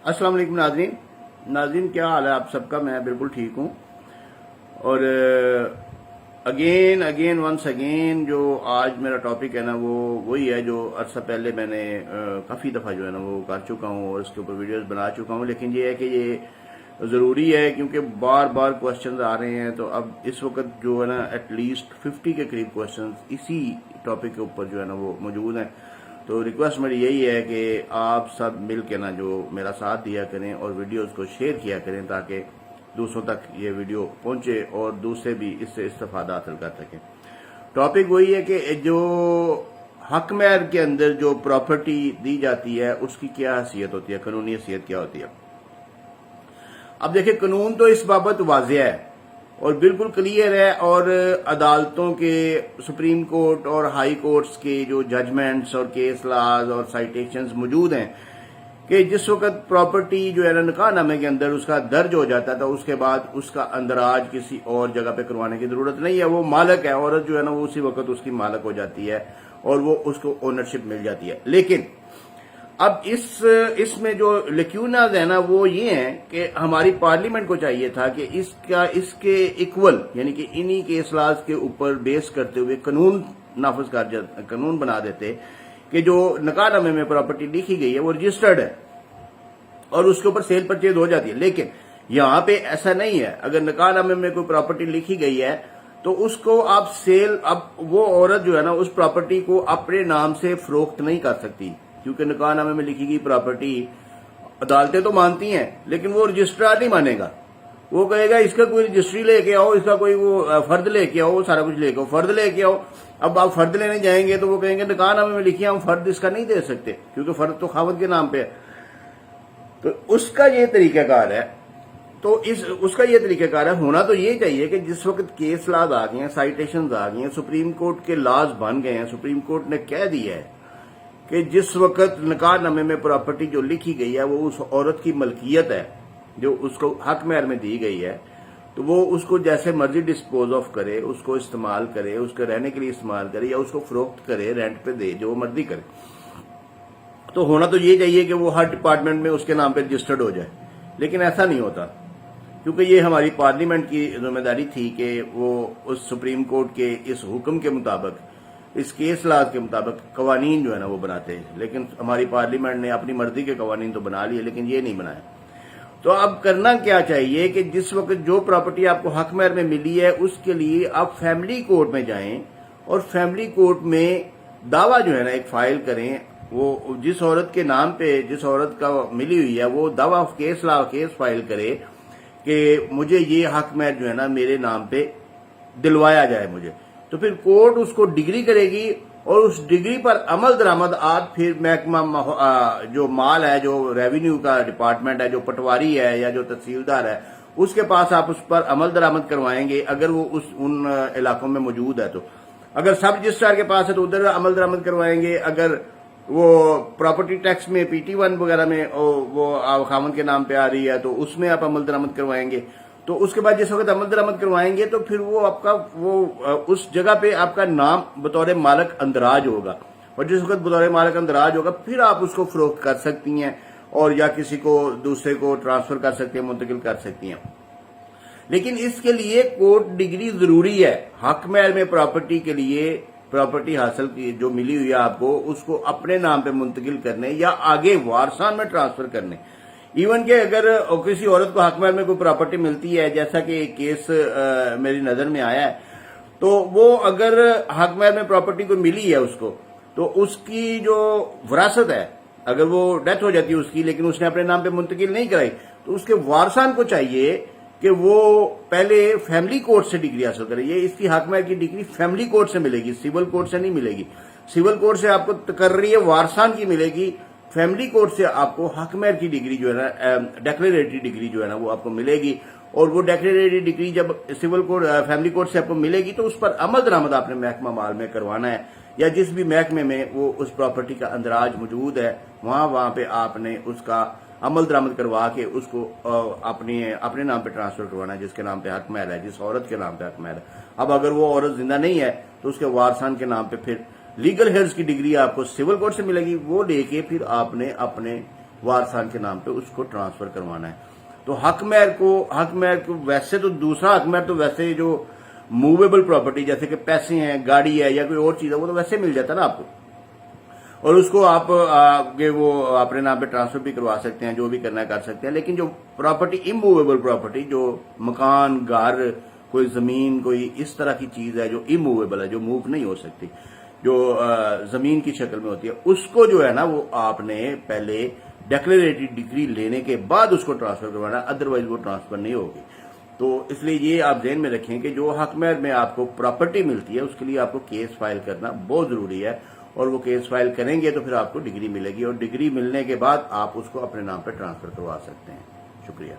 अस्सलाम वालेकुम नाज़रीन क्या हाल है आप सबका। मैं बिल्कुल ठीक हूँ। और वंस अगेन जो आज मेरा टॉपिक है ना वो वही है जो अर्सा पहले मैंने काफ़ी दफ़ा जो है ना वो कर चुका हूँ और उसके ऊपर वीडियोस बना चुका हूँ। लेकिन ये है कि ये ज़रूरी है क्योंकि बार बार क्वेश्चंस आ रहे हैं। तो अब इस वक्त जो है ना एटलीस्ट 50 के करीब क्वेश्चंस इसी टॉपिक के ऊपर जो है ना वो मौजूद हैं। तो रिक्वेस्ट मेरी यही है कि आप सब मिल के ना जो मेरा साथ दिया करें और वीडियोस को शेयर किया करें ताकि दूसरों तक ये वीडियो पहुंचे और दूसरे भी इससे इस्तेफादा हासिल कर सकें। टॉपिक वही है कि जो हक महर के अंदर जो प्रॉपर्टी दी जाती है उसकी क्या हैसियत होती है, कानूनी हैसियत क्या होती है। अब देखिए कानून तो इस बाबत वाज़ेह है और बिल्कुल क्लियर है और अदालतों के सुप्रीम कोर्ट और हाई कोर्ट्स के जो जजमेंट्स और केस लाज और साइटेशंस मौजूद हैं कि जिस वक्त प्रॉपर्टी जो है ना निकाहनामे के अंदर उसका दर्ज हो जाता है तो उसके बाद उसका अंदराज किसी और जगह पे करवाने की जरूरत नहीं है। वो मालक है, औरत जो है ना वो उसी वक्त उसकी मालक हो जाती है और वो उसको ओनरशिप मिल जाती है। लेकिन अब इसमें जो लेक्यूनाज है ना वो ये है कि हमारी पार्लियामेंट को चाहिए था कि इसके इक्वल यानी कि इन्हीं केस लाज के ऊपर बेस करते हुए कानून बना देते कि जो निकाहनामे में प्रॉपर्टी लिखी गई है वो रजिस्टर्ड है और उसके ऊपर सेल परचेज हो जाती है। लेकिन यहाँ पे ऐसा नहीं है। अगर निकाहनामे में कोई प्रॉपर्टी लिखी गई है तो उसको आप अब वो औरत जो है ना उस प्रॉपर्टी को अपने नाम से फरोख्त नहीं कर सकती क्योंकि निकाहनामे में लिखी गई प्रॉपर्टी अदालतें तो मानती हैं लेकिन वो रजिस्ट्रार नहीं मानेगा। वो कहेगा इसका कोई रजिस्ट्री लेके आओ, इसका कोई वो फर्द लेके आओ, सारा कुछ लेके आओ, फर्द लेके आओ। अब आप फर्द लेने जाएंगे तो वो कहेंगे निकाहनामे में लिखिए, हम फर्द इसका नहीं दे सकते क्योंकि फर्द तो खावत के नाम पे है। तो उसका ये तरीकाकार है। उसका ये तरीकाकार है। होना तो ये चाहिए कि जिस वक्त केस लाज आ गए हैं, साइटेशंस आ गई हैं, सुप्रीम कोर्ट के लाज बन गए हैं, सुप्रीम कोर्ट ने कह दिया है कि जिस वक्त निकाहनामे में प्रॉपर्टी जो लिखी गई है वो उस औरत की मलकियत है जो उसको हक महर में दी गई है, तो वो उसको जैसे मर्जी डिस्पोज ऑफ करे, उसको इस्तेमाल करे, उसके रहने के लिए इस्तेमाल करे या उसको फरोख्त करे, रेंट पे दे, जो मर्जी करे। तो होना तो ये चाहिए कि वो हर डिपार्टमेंट में उसके नाम पे रजिस्टर्ड हो जाए। लेकिन ऐसा नहीं होता क्योंकि ये हमारी पार्लियामेंट की जिम्मेदारी थी कि वो उस सुप्रीम कोर्ट के इस हुक्म के मुताबिक, इस केस लाज के मुताबिक कवानीन जो है ना वो बनाते हैं। लेकिन हमारी पार्लियामेंट ने अपनी मर्जी के कवानीन तो बना लिए लेकिन ये नहीं बनाए। तो अब करना क्या चाहिए कि जिस वक्त जो प्रॉपर्टी आपको हक महर में मिली है उसके लिए आप फैमिली कोर्ट में जाएं और फैमिली कोर्ट में दावा जो है ना एक फाइल करें। वो जिस औरत के नाम पे, जिस औरत का मिली हुई है, वो दावा केस फाइल करे कि मुझे ये हक महर जो है ना मेरे नाम पे दिलवाया जाए मुझे। तो फिर कोर्ट उसको डिग्री करेगी और उस डिग्री पर अमल दरामद आज फिर महकमा जो माल है, जो रेवेन्यू का डिपार्टमेंट है, जो पटवारी है या जो तहसीलदार है, उसके पास आप उस पर अमल दरामद करवाएंगे अगर वो उन इलाकों में मौजूद है। तो अगर सब रजिस्ट्रार के पास है तो उधर अमल दरामद करवाएंगे। अगर वो प्रॉपर्टी टैक्स में PT1 वगैरह में वो खामन के नाम पे आ रही है तो उसमें आप अमल दरामद करवाएंगे। तो उसके बाद जिस वक्त अमल दरामद करवाएंगे तो फिर वो आपका उस जगह पे आपका नाम बतौर मालक अंदराज होगा और जिस वक्त बतौर मालक अंदराज होगा फिर आप उसको फरोख्त कर सकती हैं और या किसी को दूसरे को ट्रांसफर कर सकती हैं, मुंतकिल कर सकती हैं। लेकिन इसके लिए कोर्ट डिग्री जरूरी है। हक महर में प्रॉपर्टी के लिए प्रॉपर्टी हासिल की जो मिली हुई है आपको उसको अपने नाम पे मुंतकिल करने या आगे वारसान में ट्रांसफर करने। इवन के अगर किसी औरत को हक महर में कोई प्रॉपर्टी मिलती है, जैसा कि एक केस मेरी नजर में आया है, तो वो अगर हक महर में प्रॉपर्टी को मिली है उसको, तो उसकी जो विरासत है, अगर वो डेथ हो जाती है उसकी लेकिन उसने अपने नाम पे मुंतकिल नहीं कराई, तो उसके वारसान को चाहिए कि वो पहले फैमिली कोर्ट से डिग्री हासिल करे। ये इसकी हक महर की डिग्री फैमिली कोर्ट से मिलेगी, सिविल कोर्ट से नहीं मिलेगी। सिविल कोर्ट से आपको तकर्री वारसान की मिलेगी, फैमिली कोर्ट से आपको हक महर की डिग्री जो है ना डेक्लेरेटरी डिग्री जो है ना वो आपको मिलेगी। और वो डेक्लेरेटरी डिग्री जब सिविल कोर्ट फैमिली कोर्ट से आपको मिलेगी तो उस पर अमल दरामद आपने महकमा माल में करवाना है या जिस भी महकमे में वो उस प्रॉपर्टी का अंदराज मौजूद है वहां पे आपने उसका अमल दरामद करवा के उसको अपने नाम पे ट्रांसफर करवाना है जिसके नाम पे हक महर है, जिस औरत के नाम पे हक महर है। अब अगर वो औरत जिंदा नहीं है तो उसके वारसान के नाम पे फिर लीगल हेयर्स की डिग्री आपको सिविल कोर्ट से मिलेगी, वो लेके फिर आपने अपने وارثان کے نام پہ اس کو ٹرانسفر کروانا ہے. تو حق مہر کو ویسے تو دوسرا حق مہر تو ویسے جو موویبل پراپرٹی جیسے کہ پیسے ہیں، گاڑی ہے یا کوئی اور چیز ہے، وہ تو ویسے مل جاتا ہے نا آپ کو، اور اس کو آپ وہ اپنے نام پہ ٹرانسفر بھی کروا سکتے ہیں، جو بھی کرنا ہے کر سکتے ہیں. لیکن جو پراپرٹی اموویبل پراپرٹی، جو مکان، گھر، کوئی زمین، کوئی اس طرح کی چیز ہے جو اموویبل ہے، جو موو نہیں ہو سکتی، جو زمین کی شکل میں ہوتی ہے، اس کو جو ہے نا وہ آپ نے پہلے ڈیکلیریٹری ڈگری لینے کے بعد اس کو ٹرانسفر کروانا، ادروائز وہ ٹرانسفر نہیں ہوگی. تو اس لیے یہ آپ ذہن میں رکھیں کہ جو حق مہر میں آپ کو پراپرٹی ملتی ہے اس کے لیے آپ کو کیس فائل کرنا بہت ضروری ہے، اور وہ کیس فائل کریں گے تو پھر آپ کو ڈگری ملے گی، اور ڈگری ملنے کے بعد آپ اس کو اپنے نام پہ ٹرانسفر کروا سکتے ہیں. شکریہ.